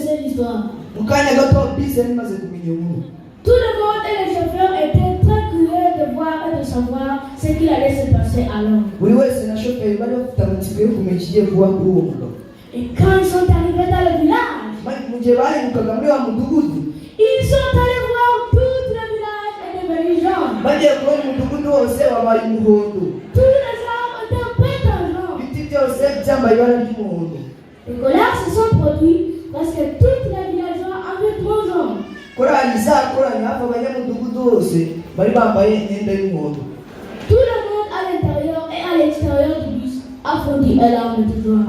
connaissait l'histoire. Tout le monde et les chauffeurs étaient très curieux de voir et de savoir ce qu'il allait se passer alors. Et quand ils sont arrivés dans le village, ils sont allés voir tout le village et devenu jaune. Tous les arbres étaient peints en jaune. Les colères se sont produits parce que tous les villageois avaient trop jaune. Tout le monde à l'intérieur et à l'extérieur du bus a fondu un larme de joie.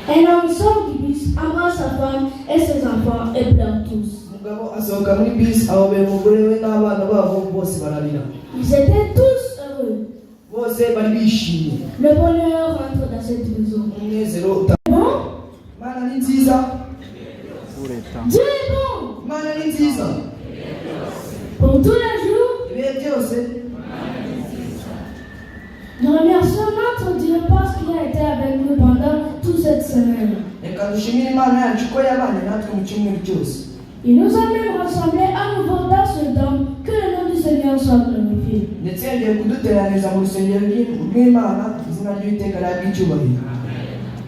Un homme sort du bus, embrasse sa femme et ses enfants et pleure tous. Ils étaient tous heureux. Le bonheur rentre dans cette maison. Bon? Dieu est bon. Pour tous les jours, nous remercions notre Dieu parce qu'il a été avec nous pendant toute cette semaine. Il nous a même rassemblés à nouveau dans ce temps. Que le nom du Seigneur soit glorifié.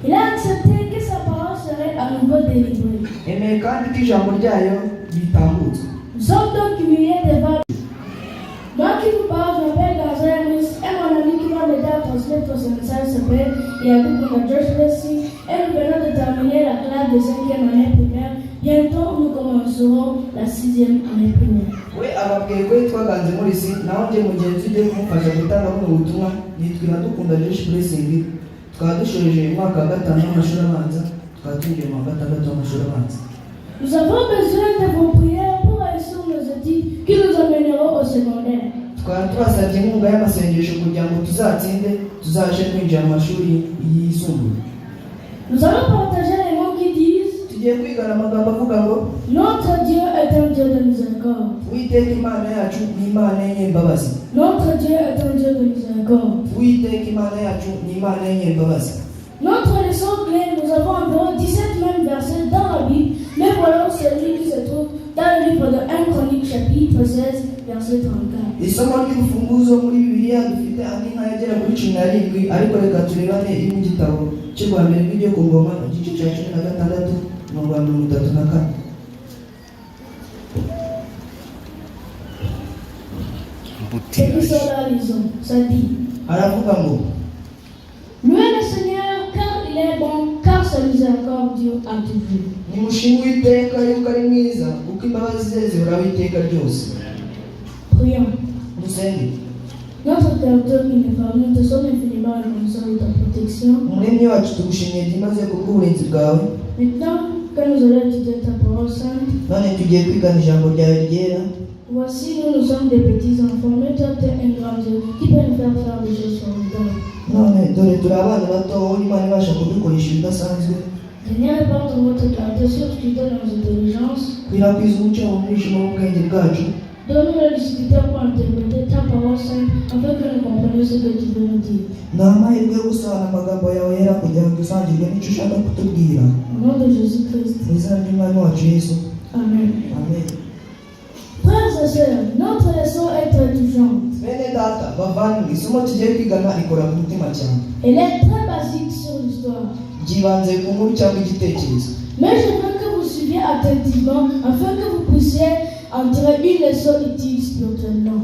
Il a accepté que sa parole serait à nouveau délivrée. Nous sommes donc humiliés devant. Moi qui vous parle, je m'appelle Gazaï et mon ami qui va m'aider à transmettre ce message s'appelle Yacoub Josh Leslie et nous venons de terminer la classe de 5e année primaire. Bientôt nous commencerons la 6e année primaire. Oui, alors que vous êtes twaganze muri si naho nje mugenzi uje kumufasha gutanga buno butumwa nitwira dukunda Josh Blessing twaba dushoje umwaka wa 5 w'amashuri abanza twaba tugiye mu wa 6 w'amashuri abanza. Nous avons besoin de vos prières pour réussir nos études qui nous amèneront au secondaire. Twaba twasabye inkunga y'amasengesho kugira ngo tuzatsinde tuzaje kwinjira mu mashuri yisumbuye. Nous allons partager les mots qui disent notre Dieu est un Dieu de miséricorde. Notre Dieu est un Dieu de miséricorde. Notre leçon clé, nous avons environ 17 mêmes versets dans la Bible, mais voilà celui qui se trouve dans le livre de 1 Chronique chapitre 16 verset 34. Ça dit, louez le Seigneur car il est bon, car sa miséricorde dure à toujours. Prions. Notre Créateur qui nous parle, nous te sommes infiniment reconnaissants de ta protection. Maintenant que nous allons étudier ta parole sainte, voici nous sommes des petits enfants, mais toi tu es un grand Dieu qui peut nous faire faire des choses formidables. Seigneur, répand votre clarté, suscitez nos intelligences. Donne-nous la difficulté pour interpréter ta parole sainte afin que nous comprenions ce que tu veux nous dire. Au nom de Jésus-Christ. Amen. Amen. Frères et sœurs, notre leçon est très touchante. Elle est très basique sur l'histoire. Mais je veux que vous suiviez attentivement afin que vous puissiez en tirer une leçon utile spirituellement.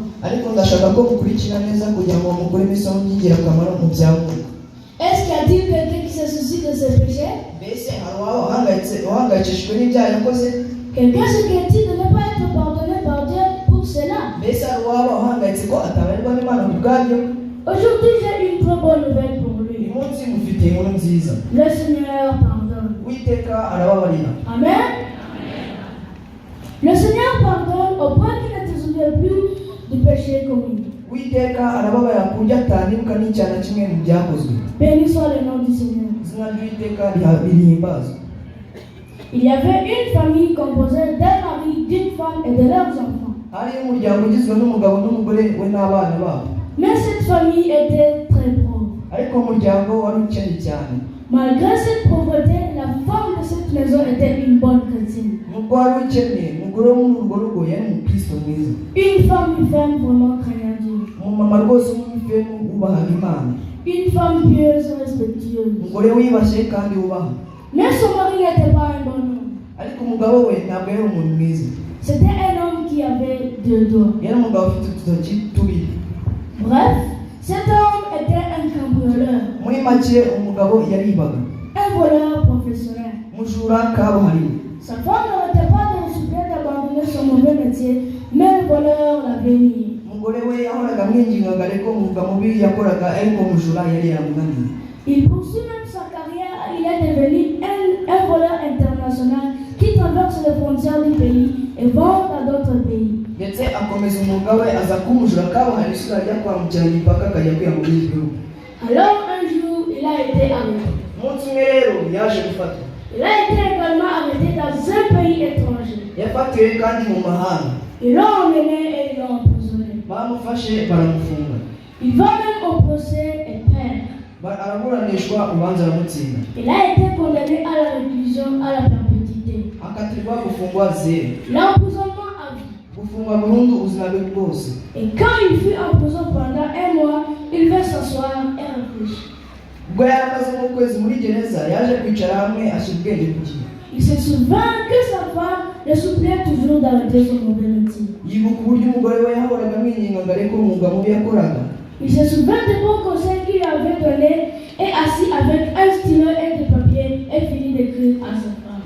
Est-ce qu'il y a-t-il quelqu'un qui se soucie de ses péchés? Quelqu'un se qualifie de ne pas être pardonné par Dieu pour cela. Aujourd'hui, j'ai une très bonne nouvelle pour lui. Le Seigneur pardonne. Amen. Le Seigneur pardonne au point qu'il ne te souvient plus du péché commis. Béni soit le nom du Seigneur. Il y avait une famille composée d'un mari, d'une femme et de leurs enfants. Mais cette famille était très pauvre. Malgré cette pauvreté, la femme de cette maison était une bonne chrétienne. Une femme vraiment craignant Dieu. Une femme pieuse et respectueuse. Mais son mari n'était pas un bon homme. C'était un homme qui avait 2 doigts. Bref, cet homme était un cambrioleur. Un voleur professionnel. Sa femme n'arrêtait pas de le supplier d'abandonner son mauvais métier, mais le voleur l'avait nié. Il poursuit même sa carrière, il est devenu un voleur international qui traverse les frontières du pays et vend à d'autres pays. Alors un jour, il a été arrêté. Il a été également arrêté dans un pays étranger. Ils l'ont emmené et ils l'ont emprisonné. Il va même au procès et perd. Il a été condamné à la réclusion à la perpétuité. L'emprisonnement à vie. Et quand il fut en prison pendant 1 mois, il veut s'asseoir et réfléchir. Il se souvint que sa femme le suppliait toujours d'arrêter son mauvais métier. Il se souvint des bons conseils qu'il avait donnés et assis avec un stylo et des papiers et finit d'écrire à sa femme.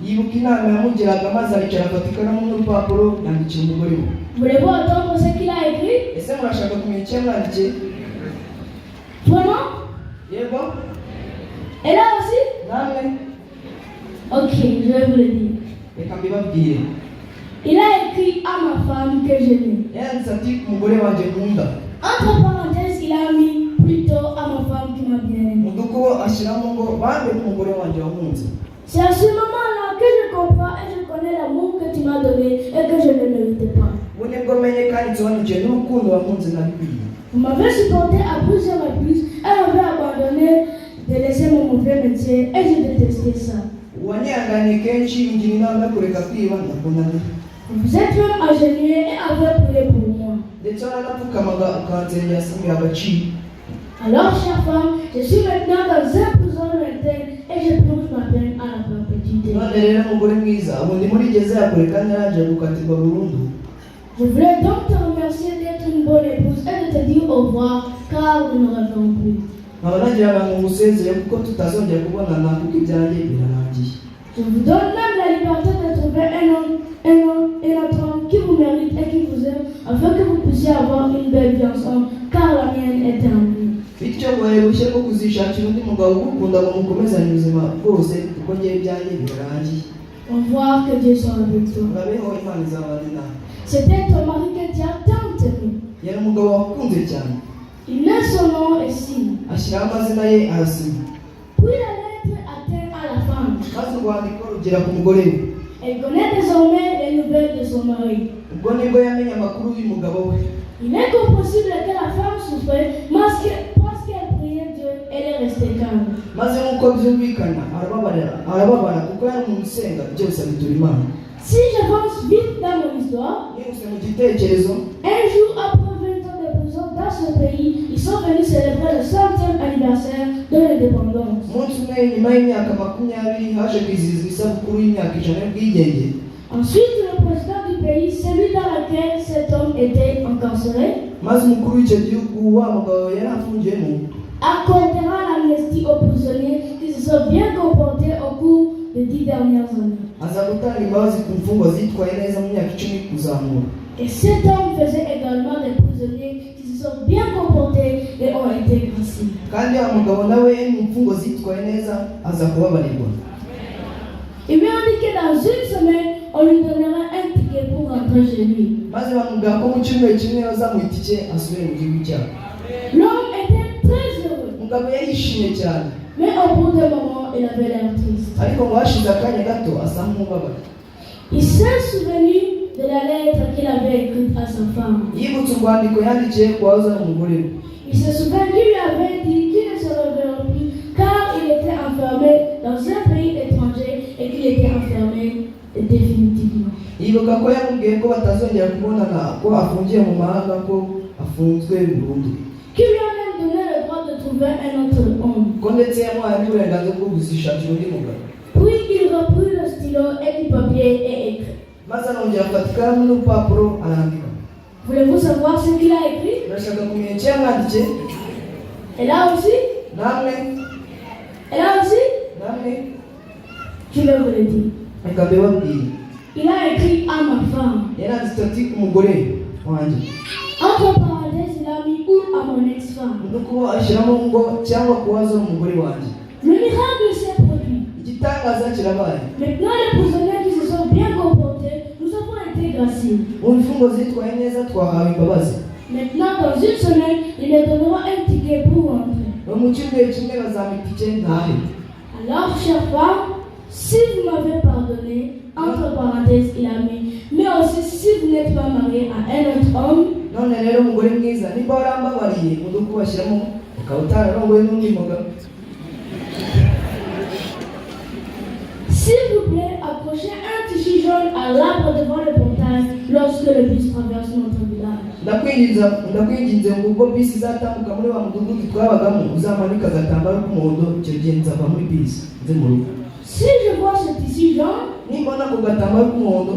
Voulez-vous entendre ce qu'il a écrit? Vraiment? Et là aussi? Ok, je vais vous le dire. Il a écrit à ma femme que j'aimais. Entre parenthèses, il a mis plutôt à ma femme qui m'a bien aimé. C'est à ce moment-là que je comprends et je connais l'amour que tu m'as donné et que je ne méritais pas. Vous m'avez supporté à plusieurs reprises et m'avez abandonné de laisser mon mauvais métier et j'ai détesté ça. Vous vous êtes même agenouillé et avez prié pour moi. Alors, chère femme, je suis maintenant dans un prison lointain et je plonge ma peine à la perpétuité. Je voulais donc te remercier d'être une bonne épouse et de te dire au revoir car nous ne reverrons plus. Je vous donne même la liberté de trouver un autre homme qui vous mérite et qui vous aime afin que vous puissiez avoir une belle vie ensemble car la mienne est terminée. Au revoir, que Dieu soit avec toi. C'était ton mari que tu as tant aimé. Il met son nom et signe. Puis la lettre atteint à la femme. Elle connaît désormais les nouvelles de son mari. Il est compréhensible que la femme souffrait, parce qu'elle priait Dieu, elle est restée calme. Si j'avance vite dans mon histoire, un jour après 20 ans de prison dans ce pays, ils sont venus célébrer le 100e anniversaire de l'indépendance. Ensuite, le président du pays, celui dans lequel cet homme était incarcéré, accordera l'amnistie aux prisonniers qui se sont bien comportés au cours des 10 dernières années. Et cet homme faisait également des prisonniers qui se sont bien comportés et ont été graciés. Il m'a dit que dans une semaine, on lui donnera un ticket pour rentrer chez lui. L'homme était très heureux. Mais au bout d'un moment, il avait l'air triste. Il s'est souvenu de la lettre qu'il avait écrite à sa femme. Il se souvint qu'il lui avait dit qu'il ne se reverrait plus car il était enfermé dans un pays étranger et qu'il était enfermé définitivement. yibuka ko yamubwiye ko batazongera kubonana ko afungiye mu mahanga ko afunzwe burundu Qui lui a même donné le droit de trouver un autre homme. ko ndetse yamuhaye n'uburenganzira bwo kuzishakira undi mugabo. Puis il reprit le stylo et du papier et écrit. maze arongera afata ikaramu n'urupapuro arandika. Voulez-vous savoir ce qu'il a écrit? urashaka kumenya icyo yamwandikiye? Et là aussi? namwe Et là aussi? Je vais vous le dire. reka mbibabwire. Il a écrit à ma femme. yaranditse ati umugore wanjye. Entre parenthèses, il a mis ou à mon ex-femme. no kuba ashyiramo ngo cyangwa kubaza umugore wanjye. Le miracle s'est produit. igitangaza kirabaye. Maintenant, les prisonniers qui se sont bien comportés, nous avons été graciés. mu mfungwa zitwaye neza twahawe imbabazi. Maintenant, dans une semaine, ils me donneront un ticket pour rentrer. no mu cyumweru kimwe bazampa itike ntahe. Alors, chère femme, si vous m'avez pardonné, entre parenthèses, il a mis, mais aussi si vous n'êtes pas marié à un autre homme, none rero umugore mwiza nimba warambabariye mu kubashyiramo ukaba utararongoye n'undi mugabo. s'il vous plaît, accrochez un tissu jaune à l'arbre devant le portail lorsque le bus traverse notre village. ndakwinginze ngo ubwo bisi izatambuka muri wa mudugudu twabagamo uzamanika agatambaro k'umuhondo icyo gihe nzava muri bisi nze mu rugo. Si je vois ce tissu jaune, nimbona ako gatambaro k'umuhondo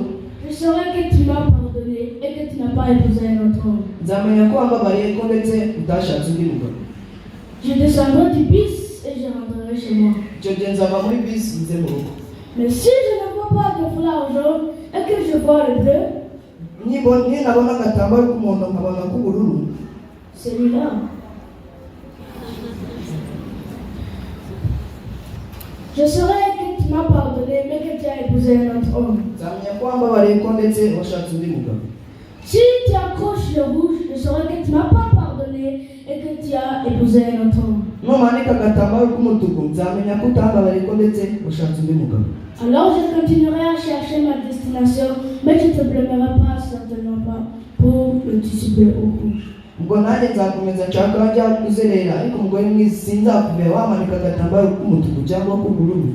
je saurai que tu m'as pardonné et que tu n'as pas épousé un autre homme. nzamenya ko wambabariye ko ndetse utashatse undi mugabo. Je descendrai du bus et je rentrerai chez moi. icyo gihe nzava muri bisi nze mu rugo. Mais si je ne vois pas de foulard jaune et que je vois le bleu, ninabona agatambaro k'umuhondo nkabona k'ubururu, celui-là. Je saurai que tu m'as pardonné mais que tu as épousé un autre homme. nzamenya ko wambabariye ko ndetse washatse undi mugabo. Si tu accroches le rouge, je saurai que tu m'as pas pardonné et que tu as épousé un autre homme. numanika agatambaro k'umutuku nzamenya ko utambabariye ko ndetse washatse undi mugabo. Alors je continuerai à chercher ma destination, mais je ne te blâmerai pas, certainement pas, pour le tissu bleu au rouge. ubwo nanjye nzakomeza nshaka njya kuzerera ariko umugore mwiza sinzakubera wamanika agatambaro k'umutuku cyangwa k'ubururu.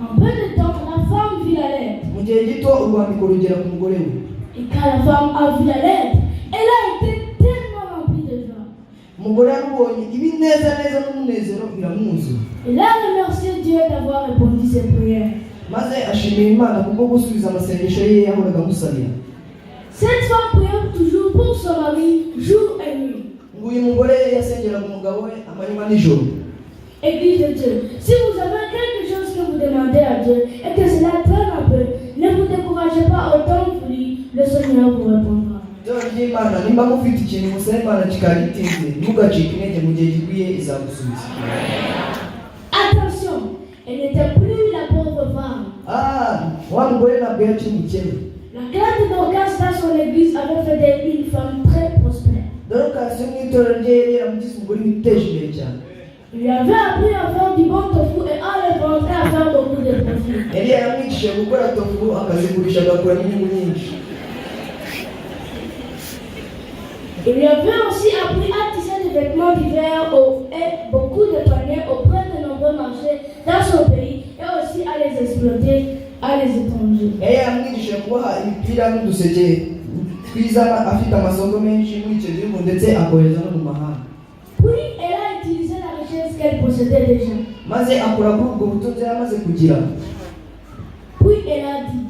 En peu de temps, la femme vit la lettre. mu gihe gito urwandiko rugera ku mugore we. Et quand la femme a vu la lettre, elle a été tellement remplie de joie. umugore yarubonye ibineza neza n'umunezero biramwuzura. Elle a remercié Dieu d'avoir répondu ses prières. maze ashimira imana kubwo gusubiza amasengesho ye yahoraga amusabira. Cette femme priait toujours pour son mari, jour et nuit. ngo uyu mugore yasengeraga umugabo we amanywa n'ijoro. Église de Dieu, si vous avez quelque chose que vous demandez à Dieu et que cela traîne un peu, ne vous découragez pas, autant vous prie, le Seigneur vous répondra. Ijoro ry'Imana nimba mufite ikintu musaba Imana kikaba gitinze ntugacike intege mu gihe gikwiye izagusubiza. Attention, elle n'était plus la pauvre femme. wa mugore ntabwo yakiri umukene. La grande Dorcas dans son église avait fait d'elle une femme très prospère. Dorcas mu itorero rye yari yaramugize umugore witeje imbere cyane. Il lui avait appris à faire du bon tofu et à le vendre et à faire beaucoup de profit. yari yaramwigishije gukora tofu akazigurisha agakuramo inyungu nyinshi. Il lui avait aussi appris à tisser des vêtements d'hiver et beaucoup de paniers auprès de nombreux marchés dans son pays et aussi à les exploiter à les étrangers. yari yaramwigishije kuboha imipira n'uduseke twiza afite amasoko menshi muri icyo gihugu ndetse akohereza no mu mahanga. Puis elle a utilisé la richesse qu'elle possédait déjà. maze akora kuri ubwo butunzi yari amaze kugira. Puis elle a dit,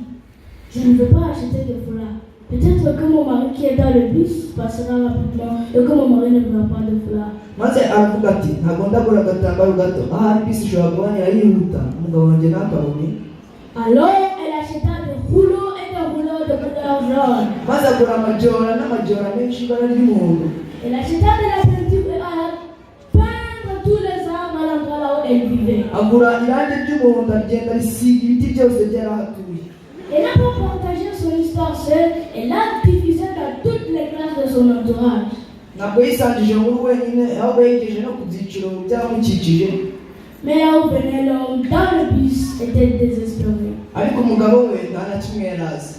je ne veux pas acheter de foulard. Peut-être que mon mari qui est dans le bus passera rapidement et que mon mari ne voudra pas de foulard. maze aravuga ati ntabwo ndagura agatambaro gato ahari bisi ishobora kuba yihuta umugabo wanjye ntakabone. Alors elle acheta des rouleaux et des rouleaux de couleur jaune. maze agura amajora n'amajora menshi ibara ry'umuhondo. Elle acheta de la peinture et à peindre tous les arbres à l'endroit là où elle vivait. agura irangi ry'umuhondo agenda risiga ibiti byose byari ahatuye. Elle n'a pas partagé son histoire seule, elle l'a diffusée dans toutes les classes de son entourage. ntabwo yisangije muri wenyine ahubwo yegeje no ku byiciro by'abamukikije. Mais là où venait l'homme dans le bus était désespéré. ariko umugabo we nta na kimwe yari azi.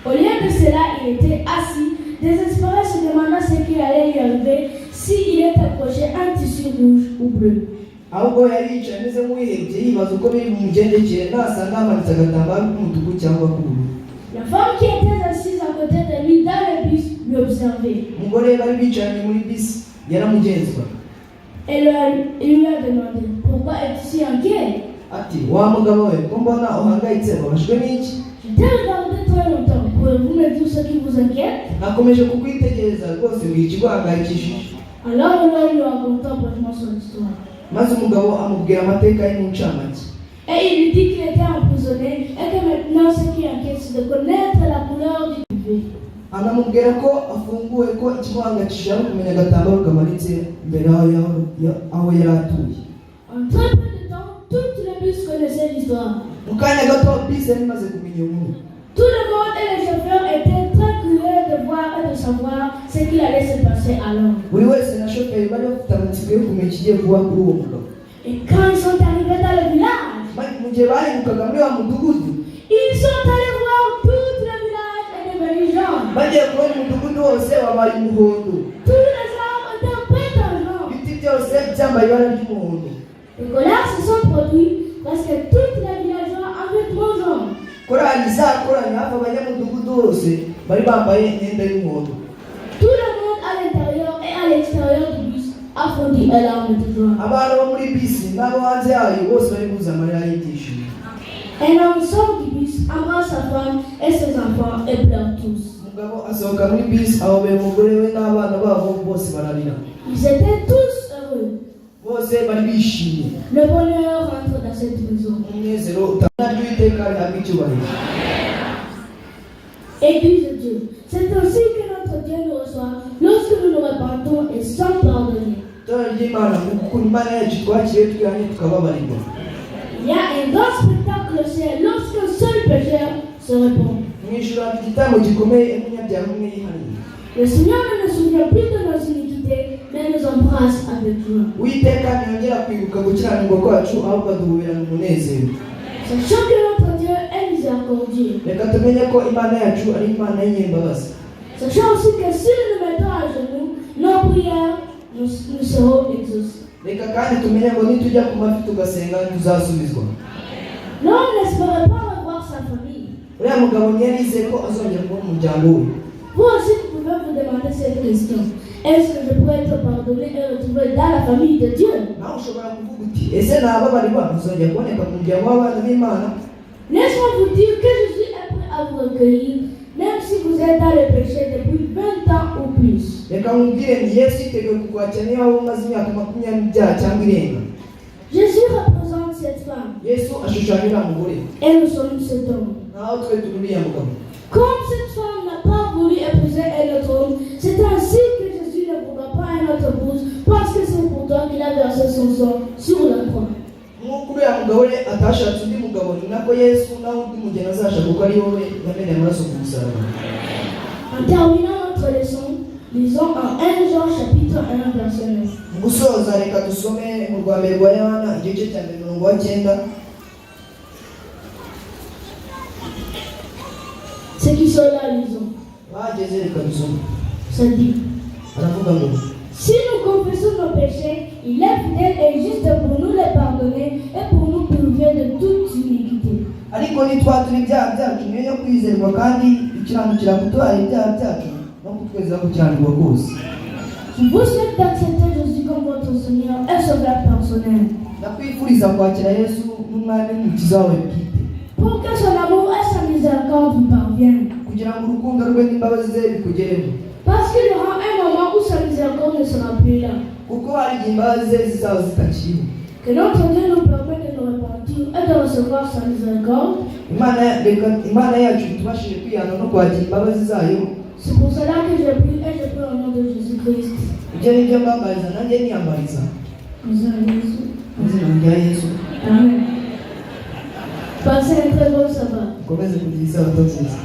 Au lieu de cela, il était assis, désespéré, se demandant ce qui allait lui arriver s'il était accroché un tissu rouge ou bleu. ahubwo yari yicaye ameze nk'uwihebye yibaza uko biri bumugendekere nasanga hamanitse agatambaro k'umutuku cyangwa k'ubururu. La femme qui était assise à côté de lui dans le bus lui observait. Umugore bari bicaranye muri bisi yaramugenzwa. Et il lui a demandé, pourquoi es-tu si inquiet? Ati, wa mugabo we, ko mbona uhangayitse wabashwe n'iki? Je t'ai regardé très longtemps. Pouvez-vous me dire ce qui vous inquiète? Nakomeje kukwitegereza rwose mbwira ikiguhangayikishije. Alors l'homme lui raconta brièvement son histoire. Maze umugabo amubwira amateka ye mu ncamake. Et il lui dit qu'il était emprisonné et que maintenant ce qui inquiète c'est de connaître la couleur du duvet. Anamubwira ko afunguwe ko ikimuhangayikishije ari ukumenya agatambaro kamanitse imbere aho yari atuye. En très peu de temps, toutes les bus connaissaient l'histoire. Mu kanya gato bisi yari imaze kumenya inkuru. Tout le monde et les chauffeurs étaient très curieux de voir et de savoir ce qui allait se passer alors. Buri wese na shoferi bari bafite amatsiko yo kumenya ikigiye kuba kuri uwo mugabo. Et quand ils sont arrivés dans le village, Mu gihe bahindukaga muri wa mudugudu, ils sont allés voir tout le village et devenus jaunes. bagiye kubona umudugudu wose wabaye umuhondo. Tous les arbres étaient peints en jaune. Ibiti byose byambaye ibara ry'umuhondo. Les colères se sont produits parce que tous les villageois avaient trop jaune. Korali zakoranye hafi abanyamudugudu bose bari bambaye imyenda y'umuhondo. Tout le monde à l'intérieur et à l'extérieur du bus a fondu un larme de joie. Abantu bo muri bisi n'abo hanze yayo bose bari buze amarira y'ibyishimo. Un homme sort du bus, embrasse sa femme et ses enfants et pleure tous. Umugabo asohoka muri bisi ahobera umugore we n'abana babo bose bararira. Ils étaient tous heureux. Bose bari bishimye. Le bonheur rentre dans cette maison. Umunezero utabona ry'Uwiteka rihabwa icyubahiro. Église de Dieu, c'est ainsi que notre Dieu nous reçoit lorsque nous nous repentons et sommes pardonnés. Itorero ry'Imana mu gukunda Imana yacu twakiriye twihanye tukababarirwa. Il y a un grand spectacle au ciel lorsqu'un seul pécheur se répand. Mu ijuru hari igitambo gikomeye umunyabyaha umwe yihaniye. Le Seigneur ne se souvient plus de nos iniquités, mais nous embrasse avec joie. Uwiteka ntiyongera kwibuka gukiranirwa kwacu ahubwo aduhubirana umunezero. Sachant que notre Dieu est miséricordieux. Reka tumenye ko Imana yacu ari Imana y'inyembabazi. Sachant aussi que si nous nous mettons à genoux, nos prières nous seront exaucées. Reka kandi tumenye ngo nitujya ku mavi tugasenga tuzasubizwa. L'homme n'espérait pas revoir sa famille. Uriya mugabo ntiyarize ko azongera kubona umuryango we. Vous aussi, vous pouvez vous demander cette question. Est-ce que je pourrais être pardonné et retrouvé dans la famille de Dieu? Nawe ushobora kuvuga uti ese nababarirwa ntuzongera kuboneka mu muryango w'abana b'Imana. Laisse-moi vous dire que Jésus est prêt à vous recueillir, même si vous êtes dans le péché depuis 20 ans ou plus. Reka nkubwire nti Yesu yiteguye kukwakira niba waba umaze imyaka 20 mu byaha cyangwa irenga. Jésus représente cette femme. Yesu ashushanya uriya mugore. Et nous sommes cet homme. Naho twe turi uriya mugabo. Comme cette femme n'a pas voulu épouser un autre homme, c'est ainsi que Jésus ne voudra pas un autre épouse, parce que c'est pour toi qu'il a versé son sang sur la croix. Nk'uko uriya mugabo we atashatse undi mugabo ni nako Yesu nawe undi mugeni azashaka kuko ari wowe yameneye amaraso ku musaraba. En terminant notre leçon, lisons en 1 Jean chapitre 1 verset 9. Mu gusoza reka dusome mu rwa mbere rwa Yohana igice cya 9. Ceux qui sont là, lisons. Bageze reka dusome. Ça dit, Aravuga ngo si nous confessons nos péchés, il est fidèle et juste pour nous les pardonner et pour nous purifier de toute iniquité. ariko nitwatura ibyaha byacu niyo yo kwizerwa kandi ikiranukira kutubaha ibyaha byacu no kutweza gukiranirwa kose. Je vous souhaite d'accepter Jésus comme votre Seigneur et Sauveur personnel. Ndakwifuriza kwakira Yesu n'umwami n'umukiza wawe bwite. Pour que son amour et sa miséricorde vous parviennent. Kugira ngo urukundo rwe n'imbabazi ze bikugereho. Parce qu'il y aura un moment où sa miséricorde ne sera plus là. Kuko hari igihe imbabazi ze zizaba zitakiriho. Que notre Dieu nous permette de nous repentir et de recevoir sa miséricorde. Imana yacu itubashije kwihana no kwakira imbabazi zayo. C'est pour cela que je prie et je prie au nom de Jésus-Christ. Ibyo ni byo mbambariza nanjye niyambariza. Mu izina rya Yesu. Mu izina rya Yesu. Amen. Passez un très bon sabbat. Ukomeze kugira isabato nziza.